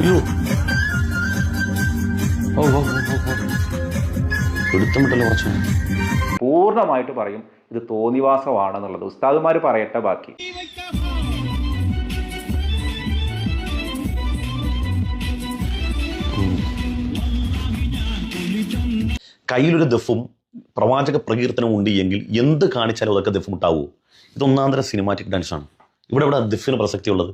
അയ്യോ ഓ ഓ എടുത്തമിട്ടല്ലോ കുറച്ച്. പൂർണ്ണമായിട്ട് പറയും ഇത് തോന്നിവാസമാണെന്നുള്ളത്. ഉസ്താദുമാർ പറയട്ടെ ബാക്കി. കയ്യിലൊരു ദഫും പ്രവാചക പ്രകീർത്തനവും ഉണ്ട് എങ്കിൽ എന്ത് കാണിച്ചാലും അതൊക്കെ ദഫ് മുട്ടാവൂ. ഇതൊന്നാന്തരം സിനിമാറ്റിക് ഡാൻസാണ്. ഇവിടെ ദഫിന് പ്രസക്തിയുള്ളത്.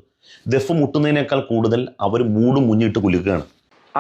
ദഫ് മുട്ടുന്നതിനേക്കാൾ കൂടുതൽ അവർ മൂടും മുന്നിട്ട് കുലുക്കുകയാണ്.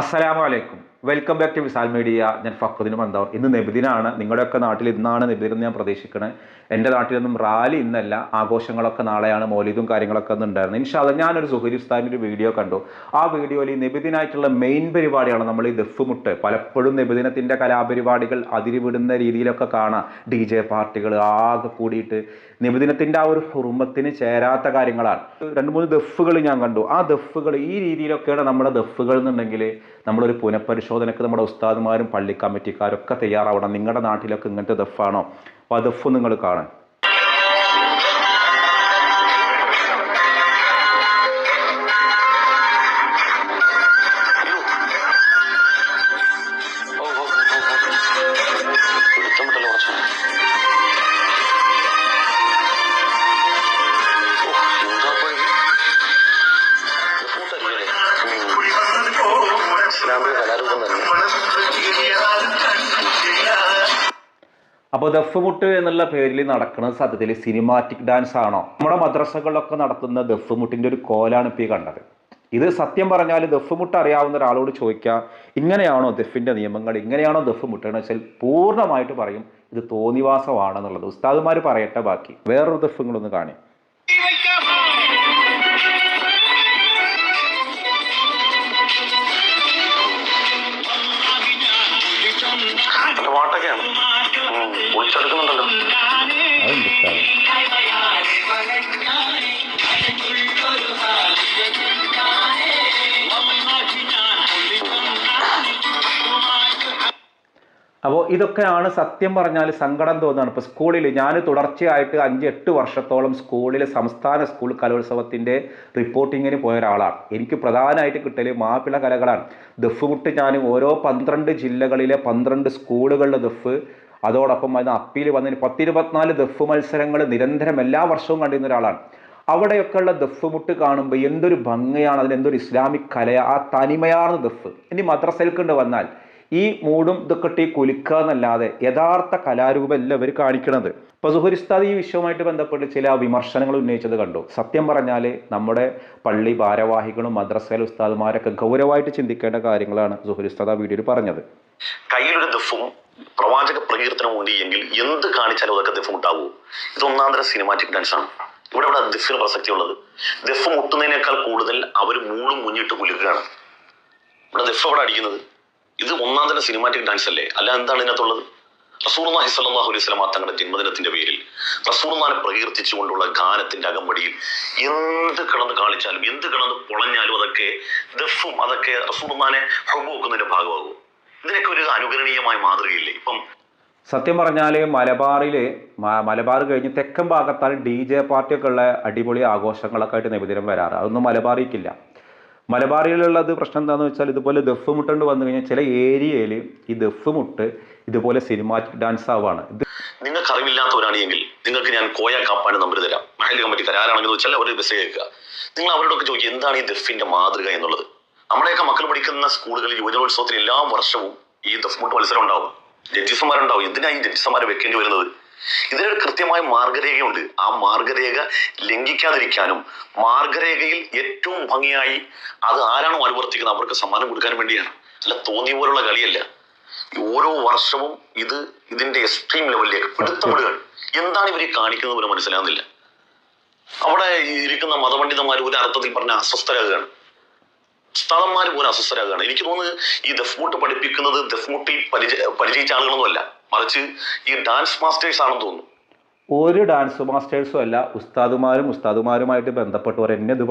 അസ്സലാമു അലൈക്കും, welcome back to Visal media. ഞാൻ ഫഖ്റുദ്ദീൻ മന്ദാർ. ഇന്ന് നബിദിനാണ്. നിങ്ങളുടെയൊക്കെ നാട്ടിൽ ഇന്നാണ് നബിദിനം ഞാൻ പ്രതീക്ഷിക്കുന്നത്. എൻ്റെ നാട്ടിലൊന്നും റാലി ഇന്നല്ല, ആഘോഷങ്ങളൊക്കെ നാളെയാണ്. മൗലിദും കാര്യങ്ങളൊക്കെ ഒന്നും ഉണ്ടായിരുന്നു. ഇൻഷാ അല്ലാഹ് ഞാനൊരു സുഹൈരി ഉസ്താദിൻ്റെ ഒരു വീഡിയോ കണ്ടു. ആ വീഡിയോയിൽ ഈ നബിദിനായിട്ടുള്ള മെയിൻ പരിപാടിയാണ് നമ്മൾ ഈ ദഫ് മുട്ട്. പലപ്പോഴും നബിദിനത്തിൻ്റെ കലാപരിപാടികൾ അതിരിവിടുന്ന രീതിയിലൊക്കെ കാണാം. DJ പാർട്ടികൾ ആകെ കൂടിയിട്ട് നബിദിനത്തിൻ്റെ ആ ഒരു ഹുറുമത്തിന് ചേരാത്ത കാര്യങ്ങളാണ്. 2-3 ദഫുകൾ ഞാൻ കണ്ടു. ആ ദഫുകൾ ഈ രീതിയിലൊക്കെയാണ് നമ്മുടെ ദഫുകൾ എന്നുണ്ടെങ്കിൽ നമ്മളൊരു പുനഃപരിശോധനയ്ക്ക് നമ്മുടെ ഉസ്താദുമാരും പള്ളി കമ്മിറ്റിക്കാരും ഒക്കെ തയ്യാറാവണം. നിങ്ങളുടെ നാട്ടിലൊക്കെ ഇങ്ങനത്തെ ദഫാണോ? അപ്പോൾ ആ ദഫ് നിങ്ങൾ കാണാൻ. അപ്പോൾ ദഫ് മുട്ട് എന്നുള്ള പേരിൽ നടക്കുന്നത് സത്യത്തിൽ സിനിമാറ്റിക് ഡാൻസ് ആണോ? നമ്മുടെ മദ്രസകളിലൊക്കെ നടത്തുന്ന ദഫ് മുട്ടിൻ്റെ ഒരു കോലാണ് ഇപ്പോൾ ഈ കണ്ടത്. ഇത് സത്യം പറഞ്ഞാൽ ദഫ് മുട്ട് അറിയാവുന്ന ഒരാളോട് ചോദിക്കുക, ഇങ്ങനെയാണോ ദഫിൻ്റെ നിയമങ്ങൾ, ഇങ്ങനെയാണോ ദഫ് മുട്ടെന്ന് വെച്ചാൽ പൂർണ്ണമായിട്ട് പറയും ഇത് തോന്നിവാസമാണെന്നുള്ളത്. ഉസ്താദുമാർ പറയട്ടെ ബാക്കി. വേറൊരു ദഫുകളൊന്ന് കാണി. അപ്പോൾ ഇതൊക്കെയാണ് സത്യം പറഞ്ഞാൽ സങ്കടം തോന്നുകയാണ്. ഇപ്പോൾ സ്കൂളിൽ ഞാൻ തുടർച്ചയായിട്ട് 5-8 വർഷത്തോളം സ്കൂളിൽ സംസ്ഥാന സ്കൂൾ കലോത്സവത്തിൻ്റെ റിപ്പോർട്ടിങ്ങിന് പോയ ഒരാളാണ്. എനിക്ക് പ്രധാനമായിട്ട് കിട്ടൽ മാപ്പിള കലകളാണ്. ദഫ് മുട്ട് ഞാൻ ഓരോ 12 ജില്ലകളിലെ 12 സ്കൂളുകളിലെ ദഫ്, അതോടൊപ്പം അതിന് അപ്പീൽ വന്നതിന് 10-24 ദഫ് മത്സരങ്ങൾ നിരന്തരം എല്ലാ വർഷവും കണ്ടിരുന്ന ഒരാളാണ്. അവിടെയൊക്കെയുള്ള ദഫ് മുട്ട് കാണുമ്പോൾ എന്തൊരു ഭംഗിയാണ്, അതിലെന്തൊരു ഇസ്ലാമിക് കല, ആ തനിമയാർന്ന ദഫ്. ഇനി മദ്രസയിൽ കൊണ്ട് വന്നാൽ ഈ മൂടും ഇതൊക്കെ കുലുക്കുക എന്നല്ലാതെ യഥാർത്ഥ കലാരൂപമല്ല ഇവർ കാണിക്കണത്. ഇപ്പോൾ സുഹൈരി ഉസ്താദ് ഈ വിഷയവുമായിട്ട് ബന്ധപ്പെട്ട് ചില വിമർശനങ്ങൾ ഉന്നയിച്ചത് കണ്ടു. സത്യം പറഞ്ഞാൽ നമ്മുടെ പള്ളി ഭാരവാഹികളും മദ്രസയിലെ ഉസ്താദുമാരൊക്കെ ഗൗരവമായിട്ട് ചിന്തിക്കേണ്ട കാര്യങ്ങളാണ് സുഹൈരി ഉസ്താദ് ആ വീഡിയോയിൽ പറഞ്ഞത്. കയ്യിലൊരു ദഫും പ്രവാചക പ്രകീർത്തനവും ഉണ്ട് എങ്കിൽ എന്ത് കാണിച്ചാലും അതൊക്കെ ദഫ് മുട്ടാവൂ. ഇതൊന്നാന്തരം സിനിമാറ്റിക് ഡാൻസാണ്. ഇവിടെ ദഫിന് പ്രസക്തിയുള്ളത്. ദഫ് മുട്ടുന്നതിനേക്കാൾ കൂടുതൽ അവർ മൂടും മുന്നിട്ട് കുലുക്കുകയാണ്. ഇവിടെ ദഫ് അവിടെ അടിക്കുന്നത് ഇത് ഒന്നാന്തരം സിനിമാറ്റിക് ഡാൻസ് അല്ലേ? അല്ല എന്താണ് ഇതിനകത്തുള്ളത്? റസൂലുള്ളാഹി സ്വല്ലല്ലാഹു അലൈഹി വസല്ലം തങ്ങളുടെ ജന്മദിനത്തിന്റെ പേരിൽ റസൂലുള്ളാഹിനെ പ്രകീർത്തിച്ചുകൊണ്ടുള്ള ഗാനത്തിന്റെ അകമ്പടിയിൽ എന്ത് കിടന്ന് കാണിച്ചാലും എന്ത് കിടന്ന് പൊളഞ്ഞാലും അതൊക്കെ ദഫും അതൊക്കെ റസൂലുള്ളാഹിനെ ഹുബ്ബുക്കുന്നതിന്റെ ഭാഗമാകും. ഇതിനൊക്കെ ഒരു അനുകരണീയമായ മാതൃകയില്ലേ? ഇപ്പം സത്യം പറഞ്ഞാൽ മലബാർ കഴിഞ്ഞ് തെക്കൻ ഭാഗത്താണ് DJ പാർട്ടിയൊക്കെ ഉള്ള അടിപൊളി ആഘോഷങ്ങളൊക്കെ ആയിട്ട് നബിദിനം വരാറ്. അതൊന്നും മലബാറിക്കില്ല. മലബാറിലുള്ളത് പ്രശ്നം എന്താണെന്ന് വെച്ചാൽ ഇതുപോലെ ദഫ് മുട്ടുണ്ട് വന്നു കഴിഞ്ഞാൽ ചില ഏരിയയിൽ ഈ ദഫ് മുട്ട് ഇതുപോലെ സിനിമാറ്റിക് ഡാൻസ് ആവാണ്. നിങ്ങൾക്ക് അറിവില്ലാത്തവരാണെങ്കിൽ നിങ്ങൾക്ക് ഞാൻ കോയ കാപ്പാൻ്റെ നമ്പർ തരാം. മഹല്ല് കമ്മിറ്റിക്കാർ ആരാണെന്ന് വെച്ചാൽ അവർ മെസ്സേജ് കേൾക്കുക. നിങ്ങൾ അവരോടൊക്കെ ചോദിക്കുക എന്താണ് ഈ ദഫിന്റെ മാതൃക എന്നുള്ളത്. നമ്മുടെയൊക്കെ മക്കൾ പഠിക്കുന്ന സ്കൂളുകളിൽ യുവജനോത്സവത്തിൽ എല്ലാ വർഷവും ഈ ദഫ് മുട്ട് മത്സരം ഉണ്ടാവും. ജഡ്ജിസന്മാരുണ്ടാവും. എന്തിനാണ് ഈ ജഡ്ജിസന്മാരെ വെക്കേണ്ടി വരുന്നത്? ഇതിനൊരു കൃത്യമായ മാർഗരേഖയുണ്ട്. ആ മാർഗരേഖ ലംഘിക്കാതിരിക്കാനും ഇതിൽ ഏറ്റവും ഭംഗിയായി അത് ആരാണോ അനുവർത്തിക്കുന്നത് അവർക്ക് സമ്മാനം കൊടുക്കാനും വേണ്ടിയാണ്. അല്ല തോന്നിയ പോലുള്ള കളിയല്ല. ഓരോ വർഷവും ഇതിന്റെ എക്സ്ട്രീം ലെവലിലേക്ക് പിടുത്തപ്പെടുകയാണ്. എന്താണ് ഇവരെ കാണിക്കുന്നത് പോലും മനസ്സിലാകുന്നില്ല. അവിടെ ഇരിക്കുന്ന മതപണ്ഡിതന്മാർ ഒരു അർത്ഥത്തിൽ പറഞ്ഞ അസ്വസ്ഥരാകുകയാണ്. ഉസ്താദന്മാർ പോലും അസ്വസ്ഥരാകുകയാണ്. എനിക്ക് തോന്നുന്നത് ഈ ദഫ് മുട്ട് പഠിപ്പിക്കുന്നത് ദഫ് മുട്ടിൽ പരിചയിച്ച ആളുകളൊന്നുമല്ല, മറിച്ച് ഈ ഡാൻസ് മാസ്റ്റേഴ്സ് ആണെന്ന് തോന്നുന്നു. ഒരു ഡാൻസ് മാസ്റ്റേഴ്സും അല്ല, ഉസ്താദുമാരുമായിട്ട് ബന്ധപ്പെട്ടവർ എന്നെ ഇത്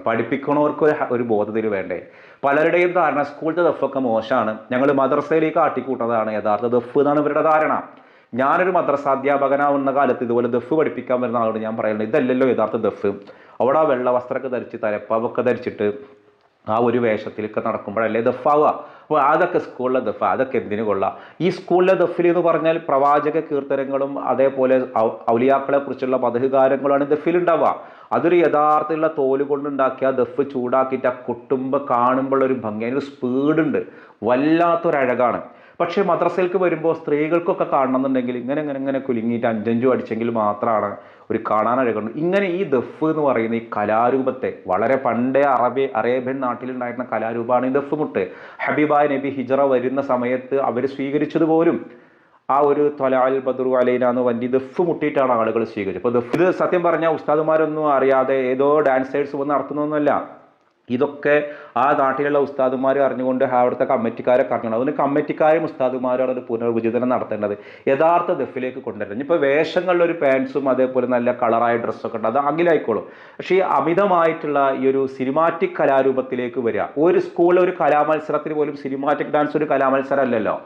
പഠിപ്പിക്കണവർക്ക് ഒരു ബോധത്തിൽ വേണ്ടേ? പലരുടെയും ധാരണ സ്കൂളിലത്തെ ദഫൊക്കെ മോശമാണ്, ഞങ്ങൾ മദ്രസയിലേക്ക് ആട്ടിക്കൂട്ടതാണ് യഥാർത്ഥ ദഫ് എന്നാണ് ഇവരുടെ ധാരണ. ഞാനൊരു മദ്രസാധ്യാപകനാവുന്ന കാലത്ത് ഇതുപോലെ ദഫ് പഠിപ്പിക്കാൻ വരുന്ന ആളോട് ഞാൻ പറയുന്നത് ഇതല്ലല്ലോ യഥാർത്ഥ ദഫ്. അവിടെ ആ വെള്ള വസ്ത്രമൊക്കെ ധരിച്ച് തലപ്പാവൊക്കെ ധരിച്ചിട്ട് ആ ഒരു വേഷത്തിലൊക്കെ നടക്കുമ്പോഴല്ലേ ദഫാവുക. അപ്പോൾ അതൊക്കെ സ്കൂളിലെ ദഫ്, അതൊക്കെ എന്തിനു കൊള്ളാം? ഈ സ്കൂളിലെ ദഫിൽ എന്ന് പറഞ്ഞാൽ പ്രവാചക കീർത്തനങ്ങളും അതേപോലെ ഔലിയാക്കളെ കുറിച്ചുള്ള മധുഗാനങ്ങളുമാണ് ദഫിലുണ്ടാവുക. അതൊരു യഥാർത്ഥമുള്ള തോല് കൊണ്ടുണ്ടാക്കിയ ദഫ് ചൂടാക്കിയിട്ട് ആ കൊട്ടുമ്പോൾ കാണുമ്പോൾ ഒരു ഭംഗി, അതിനൊരു സ്പീഡുണ്ട്, വല്ലാത്തൊരഴകാണ്. പക്ഷേ മദ്രസയിലേക്ക് വരുമ്പോൾ സ്ത്രീകൾക്കൊക്കെ കാണണമെന്നുണ്ടെങ്കിൽ ഇങ്ങനെ ഇങ്ങനെ ഇങ്ങനെ കുലുങ്ങിയിട്ട് അഞ്ചഞ്ചും അടിച്ചെങ്കിൽ മാത്രമാണ് ഒരു കാണാനഴകുണ്ട്. ഇങ്ങനെ ഈ ദഫ് എന്ന് പറയുന്ന ഈ കലാരൂപത്തെ, വളരെ പണ്ടേ അറേബ്യൻ നാട്ടിലുണ്ടായിരുന്ന കലാരൂപമാണ് ഈ ദഫ് മുട്ട്. ഹബീബായ നബി ഹിജറ വരുന്ന സമയത്ത് അവർ സ്വീകരിച്ചതുപോലും ആ ഒരു ത്വലഅൽ ബദ്റു അലൈന എന്ന് വണ്ടി ദഫ് മുട്ടിയിട്ടാണ് ആളുകൾ സ്വീകരിച്ചത്. അപ്പോൾ ദഫ് ഇത് സത്യം പറഞ്ഞാൽ ഉസ്താദുമാരൊന്നും അറിയാതെ ഏതോ ഡാൻസേഴ്സ് വന്ന് നടത്തുന്നൊന്നുമല്ല. ഇതൊക്കെ ആ നാട്ടിലുള്ള ഉസ്താദുമാർ അറിഞ്ഞുകൊണ്ട് അവിടുത്തെ കമ്മിറ്റിക്കാരൊക്കെ അറിഞ്ഞു. അതുകൊണ്ട് കമ്മിറ്റിക്കാരും ഉസ്താദുമാരും ഒരു പുനർവിചിന്തനം നടത്തേണ്ടത്, യഥാർത്ഥ ദഫിലേക്ക് കൊണ്ടുവരണം. ഇനിയിപ്പോൾ വേഷങ്ങളിലൊരു പാൻസും അതേപോലെ നല്ല കളറായ ഡ്രസ്സൊക്കെ ഉണ്ട്, അത് അങ്ങിലായിക്കോളും. പക്ഷേ ഈ അമിതമായിട്ടുള്ള ഈ ഒരു സിനിമാറ്റിക് കലാരൂപത്തിലേക്ക് വരിക. ഒരു സ്കൂളിൽ ഒരു കലാമത്സരത്തിന് പോലും സിനിമാറ്റിക് ഡാൻസ് ഒരു കലാമത്സരം അല്ലല്ലോ.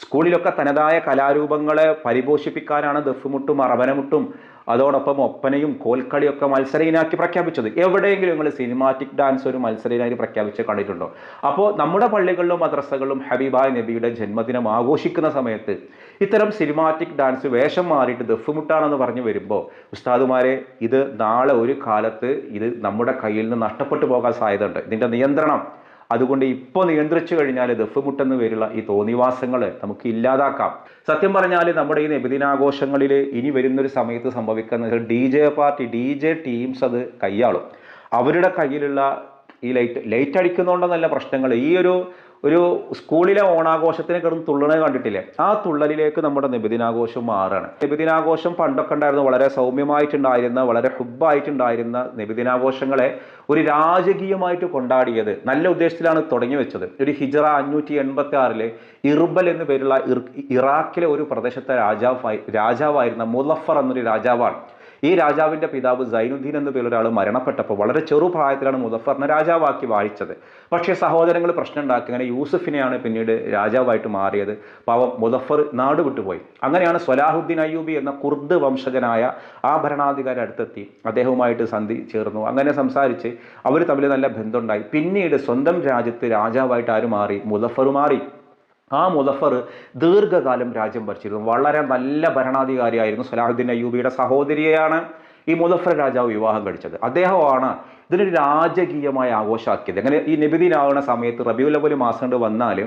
സ്കൂളിലൊക്കെ തനതായ കലാരൂപങ്ങളെ പരിപോഷിപ്പിക്കാനാണ് ദഫ്മുട്ടും അറബനമുട്ടും അതോടൊപ്പം ഒപ്പനയും കോൽക്കളിയൊക്കെ മത്സര ഇനാക്കി പ്രഖ്യാപിച്ചത്. എവിടെയെങ്കിലും നിങ്ങൾ സിനിമാറ്റിക് ഡാൻസ് ഒരു മത്സര ഇനാക്കി പ്രഖ്യാപിച്ച് കണ്ടിട്ടുണ്ടോ? അപ്പോൾ നമ്മുടെ പള്ളികളിലും മദ്രസകളിലും ഹബീബായ നബിയുടെ ജന്മദിനം ആഘോഷിക്കുന്ന സമയത്ത് ഇത്തരം സിനിമാറ്റിക് ഡാൻസ് വേഷം മാറിയിട്ട് ദഫ്മുട്ടാണെന്ന് പറഞ്ഞു വരുമ്പോൾ ഉസ്താദുമാരെ, ഇത് നാളെ ഒരു കാലത്ത് ഇത് നമ്മുടെ കയ്യിൽ നിന്ന് നഷ്ടപ്പെട്ടു പോകാൻ സാധ്യതയുണ്ട്. ഇതിൻ്റെ നിയന്ത്രണം അതുകൊണ്ട് ഇപ്പോൾ നിയന്ത്രിച്ചു കഴിഞ്ഞാൽ ദഫ് മുട്ടെന്ന് പേരുള്ള ഈ തോന്നിവാസങ്ങൾ നമുക്ക് ഇല്ലാതാക്കാം. സത്യം പറഞ്ഞാൽ നമ്മുടെ ഈ നബിദിനാഘോഷങ്ങളിൽ ഇനി വരുന്നൊരു സമയത്ത് സംഭവിക്കുന്നത് പാർട്ടി ടീംസ് അത് കൈയാളും. അവരുടെ കയ്യിലുള്ള ഈ ലൈറ്റ് അടിക്കുന്നതുകൊണ്ടെന്നല്ല പ്രശ്നങ്ങൾ. ഈ ഒരു സ്കൂളിലെ ഓണാഘോഷത്തിന് കിടന്ന് തുള്ളണ കണ്ടിട്ടില്ലേ? ആ തുള്ളലിലേക്ക് നമ്മുടെ നബിദിനാഘോഷം മാറുകയാണ്. നബിദിനാഘോഷം പണ്ടൊക്കെ ഉണ്ടായിരുന്ന വളരെ സൗമ്യമായിട്ടുണ്ടായിരുന്ന, വളരെ ഹുബ്ബായിട്ടുണ്ടായിരുന്ന നബിദിനാഘോഷങ്ങളെ ഒരു രാജകീയമായിട്ട് കൊണ്ടാടിയത് നല്ല ഉദ്ദേശത്തിലാണ് തുടങ്ങി വെച്ചത്. ഒരു ഹിജറ 586 ഇർബൽ എന്നു പേരുള്ള ഇറാഖിലെ ഒരു പ്രദേശത്തെ രാജാവായിരുന്ന മുളഫർ എന്നൊരു രാജാവാണ്. ഈ രാജാവിൻ്റെ പിതാവ് സൈനുദ്ദീൻ എന്ന പേരിൽ ഒരാൾ മരണപ്പെട്ടപ്പോൾ വളരെ ചെറുപ്രായത്തിലാണ് മുദഫറിനെ രാജാവാക്കി വാഴിച്ചത്. പക്ഷേ സഹോദരങ്ങൾ പ്രശ്നം ഉണ്ടാക്കി. അങ്ങനെ യൂസുഫിനെയാണ് പിന്നീട് രാജാവായിട്ട് മാറിയത്. പാവം മുദഫർ നാട് വിട്ടുപോയി. അങ്ങനെയാണ് സ്വലാഹുദ്ദീൻ അയ്യൂബി എന്ന കുർദ് വംശജനായ ആ ഭരണാധികാരി അടുത്തെത്തി അദ്ദേഹവുമായിട്ട് സന്ധി ചേർന്നു. അങ്ങനെ സംസാരിച്ച് അവർ തമ്മിൽ നല്ല ബന്ധമുണ്ടായി. പിന്നീട് സ്വന്തം രാജ്യത്ത് രാജാവായിട്ട് ആര് മാറി? മുദഫർ മാറി. ആ മുദഫർ ദീർഘകാലം രാജ്യം ഭരിച്ചിരുന്നു. വളരെ നല്ല ഭരണാധികാരിയായിരുന്നു. സ്വലാഹുദ്ദീൻ അയ്യൂബിയുടെ സഹോദരിയെയാണ് ഈ മുദഫർ രാജാവ് വിവാഹം കഴിച്ചത്. അദ്ദേഹമാണ് ഇതിനൊരു രാജകീയമായ ആഘോഷമാക്കിയത്. അങ്ങനെ ഈ നബിദിനാവുന്ന സമയത്ത് റബീഉൽ അവ്വൽ മാസം കൊണ്ട് വന്നാൽ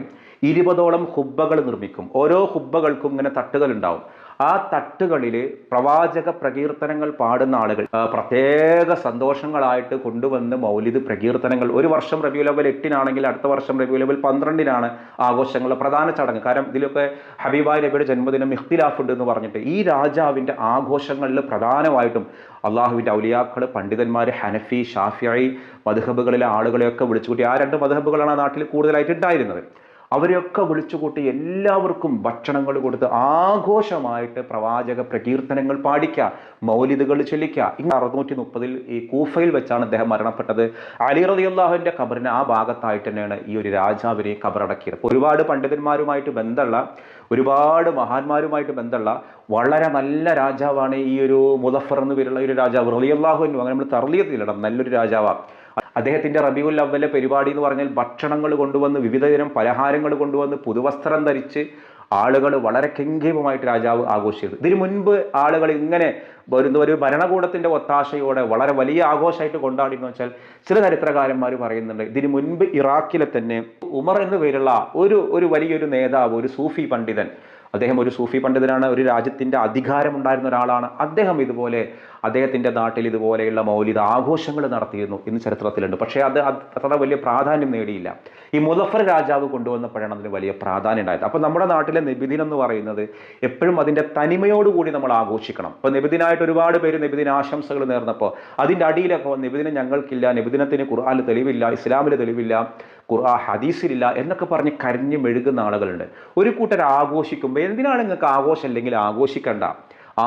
20ഓളം ഹുബ്ബകൾ നിർമ്മിക്കും. ഓരോ ഹുബ്ബകൾക്കും ഇങ്ങനെ തട്ടുകൾ ഉണ്ടാവും. ആ തട്ടുകളിൽ പ്രവാചക പ്രകീർത്തനങ്ങൾ പാടുന്ന ആളുകൾ പ്രത്യേക സന്തോഷങ്ങളായിട്ട് കൊണ്ടുവന്ന് മൗലിദ് പ്രകീർത്തനങ്ങൾ, ഒരു വർഷം റബീഉൽ അവ്വൽ 8-നാണെങ്കിൽ അടുത്ത വർഷം റബീഉൽ അവ്വൽ 12-നാണ് ആഘോഷങ്ങളുടെ പ്രധാന ചടങ്ങ്. കാരണം ഇതിലൊക്കെ ഹബീബായ നബിയുടെ ജന്മദിനം ഇഖ്തിലാഫ് ഉണ്ട് എന്ന് പറഞ്ഞിട്ട് ഈ രാജാവിൻ്റെ ആഘോഷങ്ങളിൽ പ്രധാനമായിട്ടും അള്ളാഹുവിൻ്റെ ഔലിയാക്കൾ, പണ്ഡിതന്മാർ, ഹനഫി, ഷാഫിഈ മദ്ഹബുകളിലെ ആളുകളെയൊക്കെ വിളിച്ചുകൂട്ടി. ആ 2 മദ്ഹബുകളാണ് ആ നാട്ടിൽ കൂടുതലായിട്ട് ഉണ്ടായിരുന്നത്. അവരെയൊക്കെ വിളിച്ചുകൂട്ടി എല്ലാവർക്കും ഭക്ഷണങ്ങൾ കൊടുത്ത് ആഘോഷമായിട്ട് പ്രവാചക പ്രകീർത്തനങ്ങൾ പാടിക്കുക, മൗലിദുകൾ ചൊല്ലിക്കുക. 630 ഈ കൂഫയിൽ വെച്ചാണ് അദ്ദേഹം മരണപ്പെട്ടത്. അലി റളിയല്ലാഹുവിൻ്റെ ഖബറിന് ആ ഭാഗത്തായിട്ട് തന്നെയാണ് ഈ ഒരു രാജാവിനെ ഖബറടക്കിയത്. ഒരുപാട് പണ്ഡിതന്മാരുമായിട്ട് ബന്ധമുള്ള, ഒരുപാട് മഹാന്മാരുമായിട്ട് ബന്ധമുള്ള വളരെ നല്ല രാജാവാണ് ഈ ഒരു മുദഫർ എന്ന് പേരുള്ള ഒരു രാജാവ് റളിയല്ലാഹു അൻഹു. അങ്ങനെ നമ്മൾ തർലിയത്തിലിടണം, നല്ലൊരു രാജാവാണ്. അദ്ദേഹത്തിൻ്റെ റബീഉൽ അവ്വലിലെ പരിപാടി എന്ന് പറഞ്ഞാൽ ഭക്ഷണങ്ങൾ കൊണ്ടുവന്ന്, വിവിധതരം പലഹാരങ്ങൾ കൊണ്ടുവന്ന്, പുതുവസ്ത്രം ധരിച്ച് ആളുകൾ വളരെ കെങ്കേമമായിട്ട് രാജാവ് ആഘോഷിച്ചത്. ഇതിനു മുൻപ് ആളുകൾ ഇങ്ങനെ ഒരു ഭരണകൂടത്തിൻ്റെ ഒത്താശയോടെ വളരെ വലിയ ആഘോഷമായിട്ട് കൊണ്ടാടിയെന്ന് വെച്ചാൽ ചില ചരിത്രകാരന്മാർ പറയുന്നുണ്ട്. ഇതിനു മുൻപ് ഇറാഖിലെ തന്നെ ഉമർ എന്നു പേരുള്ള ഒരു വലിയൊരു നേതാവ്, ഒരു സൂഫി പണ്ഡിതൻ, അദ്ദേഹം ഒരു സൂഫി പണ്ഡിതനാണ്, ഒരു രാജ്യത്തിൻ്റെ അധികാരമുണ്ടായിരുന്ന ഒരാളാണ്. അദ്ദേഹം ഇതുപോലെ അദ്ദേഹത്തിൻ്റെ നാട്ടിൽ ഇതുപോലെയുള്ള മൗലിദ് ആഘോഷങ്ങൾ നടത്തിയിരുന്നു എന്ന് ചരിത്രത്തിലുണ്ട്. പക്ഷേ അത് അത്ര വലിയ പ്രാധാന്യം നേടിയില്ല. ഈ മുദഫർ രാജാവ് കൊണ്ടുവന്നപ്പോഴാണ് അതിന് വലിയ പ്രാധാന്യം ഉണ്ടായത്. അപ്പോൾ നമ്മുടെ നാട്ടിലെ നബിദിനം എന്ന് പറയുന്നത് എപ്പോഴും അതിൻ്റെ തനിമയോടുകൂടി നമ്മൾ ആഘോഷിക്കണം. ഇപ്പോൾ നബിദിനായിട്ട് ഒരുപാട് പേര് നബിദിനാശംസകൾ നേർന്നപ്പോൾ അതിൻ്റെ അടിയിലൊക്കെ നബിദിനം ഞങ്ങൾക്കില്ല, നബിദിനത്തിന് ഖുർആനിൽ തെളിവില്ല, ഇസ്ലാമിൽ തെളിവില്ല, ഹദീസിലില്ല എന്നൊക്കെ പറഞ്ഞ് കരഞ്ഞ് മെഴുകുന്ന ആളുകളുണ്ട്. ഒരു കൂട്ടർ ആഘോഷിക്കുമ്പോൾ എന്തിനാണ് നിങ്ങൾക്ക് ആഘോഷം അല്ലെങ്കിൽ ആഘോഷിക്കണ്ട?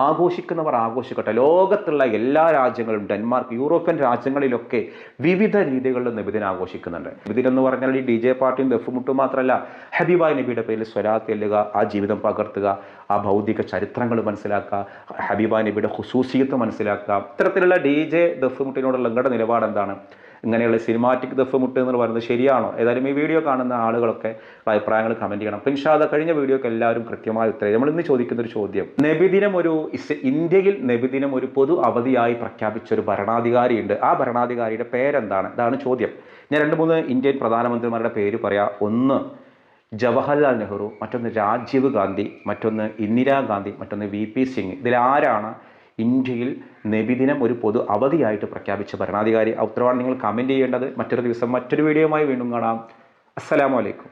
ആഘോഷിക്കുന്നവർ ആഘോഷിക്കട്ടെ. ലോകത്തുള്ള എല്ലാ രാജ്യങ്ങളും, ഡെൻമാർക്ക്, യൂറോപ്യൻ രാജ്യങ്ങളിലൊക്കെ വിവിധ രീതികളിൽ നബിദിനം ആഘോഷിക്കുന്നുണ്ട്. നബിദിനം എന്ന് പറഞ്ഞാൽ ഈ DJ പാർട്ടിയും ദഫ്മുട്ടും മാത്രമല്ല, ഹബീബായ നബിയുടെ പേരിൽ സ്വലാത്ത് ചെല്ലുക, ആ ജീവിതം പകർത്തുക, ആ ഭൗതിക ചരിത്രങ്ങൾ മനസ്സിലാക്കുക, ഹബീബായ നബിയുടെ ഖുസൂസിയത്ത് മനസ്സിലാക്കുക. ഇത്തരത്തിലുള്ള DJ ദഫ്മുട്ടിനോടുള്ള നിങ്ങളുടെ നിലപാട് എന്താണ്? ഇങ്ങനെയുള്ള സിനിമാറ്റിക് ദഫ് മുട്ട് എന്ന് പറയുന്നത് ശരിയാണോ? ഏതായാലും ഈ വീഡിയോ കാണുന്ന ആളുകളൊക്കെ അഭിപ്രായങ്ങൾ കമൻറ്റ് ചെയ്യണം. അപ്പോൾ ഇൻഷാ അല്ലാഹ് കഴിഞ്ഞ വീഡിയോക്ക് എല്ലാവരും കൃത്യമായ ഉത്തരം. നമ്മൾ ഇന്ന് ചോദിക്കുന്ന ഒരു ചോദ്യം, ഇന്ത്യയിൽ നബിദിനം ഒരു പൊതു അവധിയായി പ്രഖ്യാപിച്ച ഒരു ഭരണാധികാരിയുണ്ട്. ആ ഭരണാധികാരിയുടെ പേരെന്താണ്? ഇതാണ് ചോദ്യം. ഞാൻ 2-3 ഇന്ത്യൻ പ്രധാനമന്ത്രിമാരുടെ പേര് പറയാം. ഒന്ന് ജവഹർലാൽ നെഹ്റു, മറ്റൊന്ന് രാജീവ് ഗാന്ധി, മറ്റൊന്ന് ഇന്ദിരാഗാന്ധി, മറ്റൊന്ന് VP സിംഗ്. ഇതിലാരാണ് ഇന്ത്യയിൽ നബിദിനം ഒരു പൊതു അവധിയായിട്ട് പ്രഖ്യാപിച്ച ഭരണാധികാരി? ഉത്തരവാണ് നിങ്ങൾ കമൻറ്റ് ചെയ്യേണ്ടത്. മറ്റൊരു ദിവസം മറ്റൊരു വീഡിയോയുമായി വീണ്ടും കാണാം. അസ്സലാമു അലൈക്കും.